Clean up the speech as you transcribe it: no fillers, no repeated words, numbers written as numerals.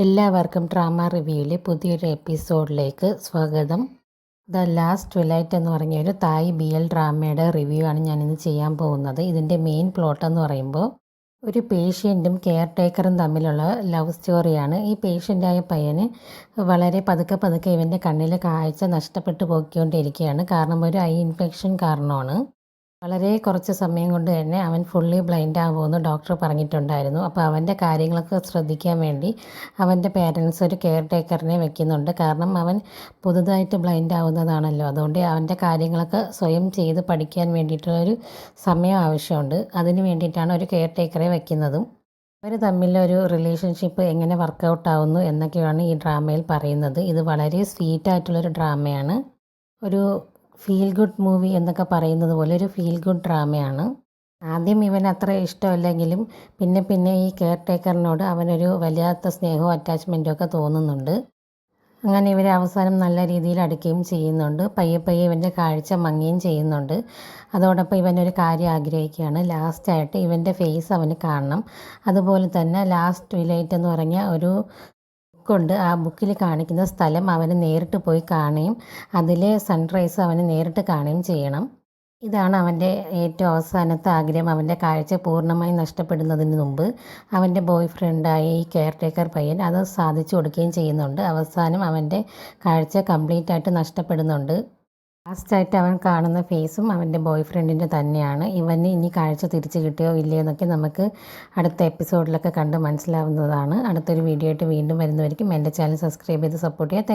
എല്ലാവർക്കും ഡ്രാമ റിവ്യൂവിലെ പുതിയൊരു എപ്പിസോഡിലേക്ക് സ്വാഗതം. ദ ലാസ്റ്റ് ട്വിലൈറ്റ് എന്ന് പറഞ്ഞ ഒരു തായ് BL ഡ്രാമയുടെ റിവ്യൂ ആണ് ഞാനിന്ന് ചെയ്യാൻ പോകുന്നത്. ഇതിൻ്റെ മെയിൻ പ്ലോട്ട് എന്ന് പറയുമ്പോൾ ഒരു പേഷ്യൻറ്റും കെയർ ടേക്കറും തമ്മിലുള്ള ലവ് സ്റ്റോറിയാണ്. ഈ പേഷ്യൻ്റായ പയ്യന് വളരെ പതുക്കെ ഇവൻ്റെ കണ്ണിലെ കാഴ്ച നഷ്ടപ്പെട്ടു പോയിക്കൊണ്ടിരിക്കുകയാണ്. കാരണം ഒരു ഐ ഇൻഫെക്ഷൻ കാരണമാണ്. വളരെ കുറച്ച് സമയം കൊണ്ട് തന്നെ അവൻ ഫുള്ളി ബ്ലൈൻഡ് ആകുമെന്ന് ഡോക്ടർ പറഞ്ഞിട്ടുണ്ടായിരുന്നു. അപ്പോൾ അവൻ്റെ കാര്യങ്ങളൊക്കെ ശ്രദ്ധിക്കാൻ വേണ്ടി അവൻ്റെ പേരൻസ് ഒരു കെയർ ടേക്കറിനെ വെക്കുന്നുണ്ട്. കാരണം അവൻ പുതുതായിട്ട് ബ്ലൈൻഡ് ആവുന്നതാണല്ലോ. അതുകൊണ്ട് അവൻ്റെ കാര്യങ്ങളൊക്കെ സ്വയം ചെയ്ത് പഠിക്കാൻ വേണ്ടിയിട്ടുള്ളൊരു സമയം ആവശ്യമുണ്ട്. അതിന് വേണ്ടിയിട്ടാണ് ഒരു കെയർ ടേക്കറെ വെക്കുന്നതും. അവർ തമ്മിലൊരു റിലേഷൻഷിപ്പ് എങ്ങനെ വർക്കൗട്ട് ആവുന്നു എന്നൊക്കെയാണ് ഈ ഡ്രാമയിൽ പറയുന്നത്. ഇത് വളരെ സ്വീറ്റായിട്ടുള്ളൊരു ഡ്രാമയാണ്. ഒരു ഫീൽ ഗുഡ് മൂവി എന്നൊക്കെ പറയുന്നത് പോലെ ഒരു ഫീൽ ഗുഡ് ഡ്രാമയാണ്. ആദ്യം ഇവൻ അത്ര ഇഷ്ടമല്ലെങ്കിലും പിന്നെ ഈ കെയർ ടേക്കറിനോട് അവനൊരു വല്ലാത്ത സ്നേഹവും അറ്റാച്ച്മെൻറ്റും ഒക്കെ തോന്നുന്നുണ്ട്. അങ്ങനെ ഇവർ അവസാനം നല്ല രീതിയിൽ അടുക്കുകയും ചെയ്യുന്നുണ്ട്. പയ്യെ ഇവൻ്റെ കാഴ്ച മങ്ങുകയും ചെയ്യുന്നുണ്ട്. അതോടൊപ്പം ഇവനൊരു കാര്യം ആഗ്രഹിക്കുകയാണ്. ലാസ്റ്റായിട്ട് ഇവൻ്റെ ഫേസ് അവന് കാണണം. അതുപോലെ തന്നെ ലാസ്റ്റ് ട്വിലൈറ്റ് എന്ന് പറഞ്ഞ ഒരു ബുക്കുണ്ട്. ആ ബുക്കിൽ കാണിക്കുന്ന സ്ഥലം അവന് നേരിട്ട് പോയി കാണുകയും അതിലെ സൺറൈസ് അവന് നേരിട്ട് കാണുകയും ചെയ്യണം. ഇതാണ് അവൻ്റെ ഏറ്റവും അവസാനത്തെ ആഗ്രഹം. അവൻ്റെ കാഴ്ച പൂർണ്ണമായി നഷ്ടപ്പെടുന്നതിന് മുമ്പ് അവൻ്റെ ബോയ് ഫ്രണ്ടായ ഈ കെയർ ടേക്കർ പയ്യൻ അത് സാധിച്ചു കൊടുക്കുകയും ചെയ്യുന്നുണ്ട്. അവസാനം അവൻ്റെ കാഴ്ച കംപ്ലീറ്റ് ആയിട്ട് നഷ്ടപ്പെടുന്നുണ്ട്. ലാസ്റ്റായിട്ട് അവൻ കാണുന്ന ഫേസും അവൻ്റെ ബോയ് ഫ്രണ്ടിൻ്റെ തന്നെയാണ്. ഇവന് ഇനി കാഴ്ച തിരിച്ചു കിട്ടിയോ ഇല്ലയോ എന്നൊക്കെ നമുക്ക് അടുത്ത എപ്പിസോഡിലൊക്കെ കണ്ട് മനസ്സിലാവുന്നതാണ്. അടുത്തൊരു വീഡിയോ ആയിട്ട് വീണ്ടും വരുന്നവരിക്കും എൻ്റെ ചാനൽ സബ്സ്ക്രൈബ് ചെയ്ത് സപ്പോർട്ട് ചെയ്യുക.